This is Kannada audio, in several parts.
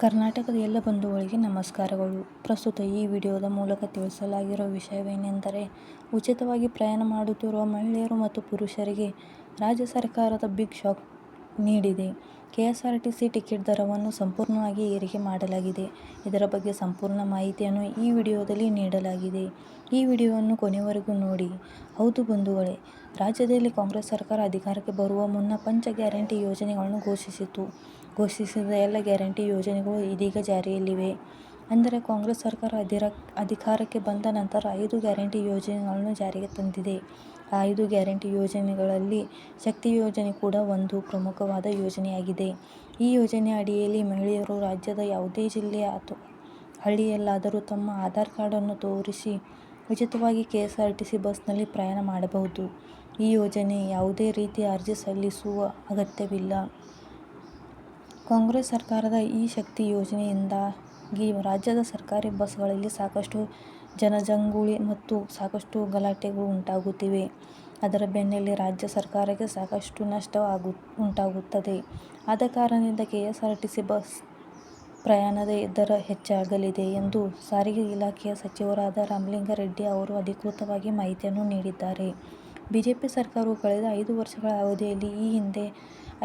ಕರ್ನಾಟಕದ ಎಲ್ಲ ಬಂಧುಗಳಿಗೆ ನಮಸ್ಕಾರಗಳು. ಪ್ರಸ್ತುತ ಈ ವಿಡಿಯೋದ ಮೂಲಕ ತಿಳಿಸಲಾಗಿರುವ ವಿಷಯವೇನೆಂದರೆ, ಉಚಿತವಾಗಿ ಪ್ರಯಾಣ ಮಾಡುತ್ತಿರುವ ಮಹಿಳೆಯರು ಮತ್ತು ಪುರುಷರಿಗೆ ರಾಜ್ಯ ಸರ್ಕಾರದ ಬಿಗ್ ಶಾಕ್ ನೀಡಿದೆ. ಕೆಎಸ್ಆರ್ಟಿಸಿ ಟಿಕೆಟ್ ದರವನ್ನು ಸಂಪೂರ್ಣವಾಗಿ ಏರಿಕೆ ಮಾಡಲಾಗಿದೆ. ಇದರ ಬಗ್ಗೆ ಸಂಪೂರ್ಣ ಮಾಹಿತಿಯನ್ನು ಈ ವಿಡಿಯೋದಲ್ಲಿ ನೀಡಲಾಗಿದೆ. ಈ ವಿಡಿಯೋವನ್ನು ಕೊನೆವರೆಗೂ ನೋಡಿ. ಹೌದು ಬಂಧುಗಳೇ, ರಾಜ್ಯದಲ್ಲಿ ಕಾಂಗ್ರೆಸ್ ಸರ್ಕಾರ ಅಧಿಕಾರಕ್ಕೆ ಬರುವ ಮುನ್ನ ಪಂಚ ಗ್ಯಾರಂಟಿ ಯೋಜನೆಗಳನ್ನು ಘೋಷಿಸಿತು. ಘೋಷಿಸಿದ ಎಲ್ಲ ಗ್ಯಾರಂಟಿ ಯೋಜನೆಗಳು ಇದೀಗ ಜಾರಿಯಲ್ಲಿವೆ. ಅಂದರೆ ಕಾಂಗ್ರೆಸ್ ಸರ್ಕಾರ ಅಧಿಕಾರಕ್ಕೆ ಬಂದ ನಂತರ 5 ಗ್ಯಾರಂಟಿ ಯೋಜನೆಗಳನ್ನು ಜಾರಿಗೆ ತಂದಿದೆ. ಆ 5 ಗ್ಯಾರಂಟಿ ಯೋಜನೆಗಳಲ್ಲಿ ಶಕ್ತಿ ಯೋಜನೆ ಕೂಡ ಒಂದು ಪ್ರಮುಖವಾದ ಯೋಜನೆಯಾಗಿದೆ. ಈ ಯೋಜನೆ ಅಡಿಯಲ್ಲಿ ಮಹಿಳೆಯರು ರಾಜ್ಯದ ಯಾವುದೇ ಜಿಲ್ಲೆ ಅಥವಾ ಹಳ್ಳಿಯಲ್ಲಾದರೂ ತಮ್ಮ ಆಧಾರ್ ಕಾರ್ಡನ್ನು ತೋರಿಸಿ ಉಚಿತವಾಗಿ ಕೆಎಸ್ಆರ್ಟಿಸಿ ಬಸ್ನಲ್ಲಿ ಪ್ರಯಾಣ ಮಾಡಬಹುದು. ಈ ಯೋಜನೆ ಯಾವುದೇ ರೀತಿಯ ಅರ್ಜಿ ಸಲ್ಲಿಸುವ ಅಗತ್ಯವಿಲ್ಲ. ಕಾಂಗ್ರೆಸ್ ಸರ್ಕಾರದ ಈ ಶಕ್ತಿ ಯೋಜನೆಯಿಂದಾಗಿ ರಾಜ್ಯದ ಸರ್ಕಾರಿ ಬಸ್ಗಳಲ್ಲಿ ಸಾಕಷ್ಟು ಜನಜಂಗುಳಿ ಮತ್ತು ಸಾಕಷ್ಟು ಗಲಾಟೆಗಳು ಉಂಟಾಗುತ್ತಿವೆ. ಅದರ ಬೆನ್ನಲ್ಲೇ ರಾಜ್ಯ ಸರ್ಕಾರಕ್ಕೆ ಸಾಕಷ್ಟು ನಷ್ಟ ಉಂಟಾಗುತ್ತದೆ. ಆದ ಕಾರಣದಿಂದ ಕೆಎಸ್ಆರ್ಟಿಸಿ ಬಸ್ ಪ್ರಯಾಣದ ದರ ಹೆಚ್ಚಾಗಲಿದೆ ಎಂದು ಸಾರಿಗೆ ಇಲಾಖೆಯ ಸಚಿವರಾದ ರಾಮಲಿಂಗಾರೆಡ್ಡಿ ಅವರು ಅಧಿಕೃತವಾಗಿ ಮಾಹಿತಿಯನ್ನು ನೀಡಿದ್ದಾರೆ. ಬಿಜೆಪಿ ಸರ್ಕಾರವು ಕಳೆದ 5 ವರ್ಷಗಳ ಅವಧಿಯಲ್ಲಿ ಈ ಹಿಂದೆ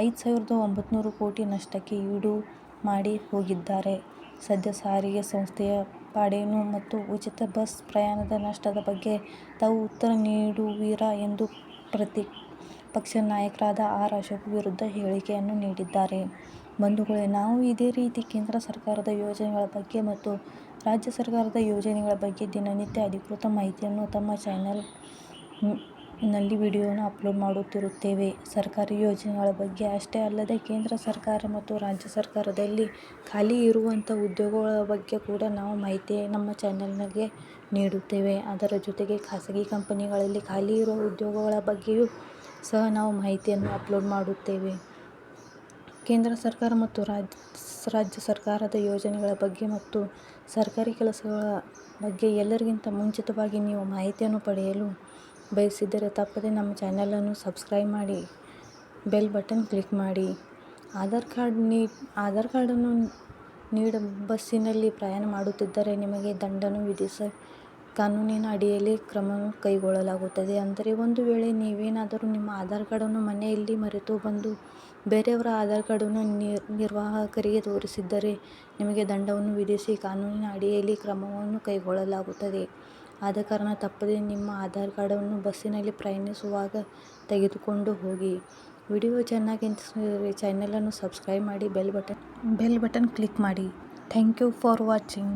5,900 ಕೋಟಿ ನಷ್ಟಕ್ಕೆ ಈಡು ಮಾಡಿ ಹೋಗಿದ್ದಾರೆ. ಸದ್ಯ ಸಾರಿಗೆ ಸಂಸ್ಥೆಯ ಪಾಡೇನು ಮತ್ತು ಉಚಿತ ಬಸ್ ಪ್ರಯಾಣದ ನಷ್ಟದ ಬಗ್ಗೆ ತಾವು ಉತ್ತರ ನೀಡುವಿರಾ ಎಂದು ಪ್ರತಿಪಕ್ಷ ನಾಯಕರಾದ ಆರ್. ಅಶೋಕ್ ವಿರುದ್ಧ ಹೇಳಿಕೆಯನ್ನು ನೀಡಿದ್ದಾರೆ. ಬಂಧುಗಳೇ, ನಾವು ಇದೇ ರೀತಿ ಕೇಂದ್ರ ಸರ್ಕಾರದ ಯೋಜನೆಗಳ ಬಗ್ಗೆ ಮತ್ತು ರಾಜ್ಯ ಸರ್ಕಾರದ ಯೋಜನೆಗಳ ಬಗ್ಗೆ ದಿನನಿತ್ಯ ಅಧಿಕೃತ ಮಾಹಿತಿಯನ್ನು ತಮ್ಮ ಚಾನೆಲ್ನಲ್ಲಿ ವಿಡಿಯೋನ ಅಪ್ಲೋಡ್ ಮಾಡುತ್ತಿರುತ್ತೇವೆ. ಸರ್ಕಾರಿ ಯೋಜನೆಗಳ ಬಗ್ಗೆ ಅಷ್ಟೇ ಅಲ್ಲದೆ ಕೇಂದ್ರ ಸರ್ಕಾರ ಮತ್ತು ರಾಜ್ಯ ಸರ್ಕಾರದಲ್ಲಿ ಖಾಲಿ ಇರುವಂಥ ಉದ್ಯೋಗಗಳ ಬಗ್ಗೆ ಕೂಡ ನಾವು ಮಾಹಿತಿ ನಮ್ಮ ಚಾನೆಲ್ನಲ್ಲಿ ನೀಡುತ್ತೇವೆ. ಅದರ ಜೊತೆಗೆ ಖಾಸಗಿ ಕಂಪನಿಗಳಲ್ಲಿ ಖಾಲಿ ಇರುವ ಉದ್ಯೋಗಗಳ ಬಗ್ಗೆಯೂ ಸಹ ನಾವು ಮಾಹಿತಿಯನ್ನು ಅಪ್ಲೋಡ್ ಮಾಡುತ್ತೇವೆ. ಕೇಂದ್ರ ಸರ್ಕಾರ ಮತ್ತು ರಾಜ್ಯ ಸರ್ಕಾರದ ಯೋಜನೆಗಳ ಬಗ್ಗೆ ಮತ್ತು ಸರ್ಕಾರಿ ಕೆಲಸಗಳ ಬಗ್ಗೆ ಎಲ್ಲರಿಗಿಂತ ಮುಂಚಿತವಾಗಿ ನೀವು ಮಾಹಿತಿಯನ್ನು ಪಡೆಯಲು ಬಯಸಿದರೆ ತಪ್ಪದೆ ನಮ್ಮ ಚಾನೆಲನ್ನು ಸಬ್ಸ್ಕ್ರೈಬ್ ಮಾಡಿ, ಬೆಲ್ ಬಟನ್ ಕ್ಲಿಕ್ ಮಾಡಿ. ಆಧಾರ್ ಕಾರ್ಡನ್ನು ನೀಡ ಬಸ್ಸಿನಲ್ಲಿ ಪ್ರಯಾಣ ಮಾಡುತ್ತಿದ್ದರೆ ನಿಮಗೆ ದಂಡವನ್ನು ವಿಧಿಸಿ ಕಾನೂನಿನ ಅಡಿಯಲ್ಲಿ ಕ್ರಮ ಕೈಗೊಳ್ಳಲಾಗುತ್ತದೆ. ಅಂದರೆ ಒಂದು ವೇಳೆ ನೀವೇನಾದರೂ ನಿಮ್ಮ ಆಧಾರ್ ಕಾರ್ಡನ್ನು ಮನೆಯಲ್ಲಿ ಮರೆತು ಬಂದು ಬೇರೆಯವರ ಆಧಾರ್ ಕಾರ್ಡನ್ನು ನಿರ್ವಾಹಕರಿಗೆ ತೋರಿಸಿದ್ದರೆ ನಿಮಗೆ ದಂಡವನ್ನು ವಿಧಿಸಿ ಕಾನೂನಿನ ಅಡಿಯಲ್ಲಿ ಕ್ರಮವನ್ನು ಕೈಗೊಳ್ಳಲಾಗುತ್ತದೆ. ಆದ ಕಾರಣ ತಪ್ಪದೆ ನಿಮ್ಮ ಆಧಾರ್ ಕಾರ್ಡನ್ನು ಬಸ್ಸಿನಲ್ಲಿ ಪ್ರಯಾಣಿಸುವಾಗ ತೆಗೆದುಕೊಂಡು ಹೋಗಿ. ವಿಡಿಯೋ ಚೆನ್ನಾಗಿ ಅನಿಸಿದರೆ ಚಾನೆಲನ್ನು ಸಬ್ಸ್ಕ್ರೈಬ್ ಮಾಡಿ, ಬೆಲ್ ಬಟನ್ ಕ್ಲಿಕ್ ಮಾಡಿ. Thank you for watching.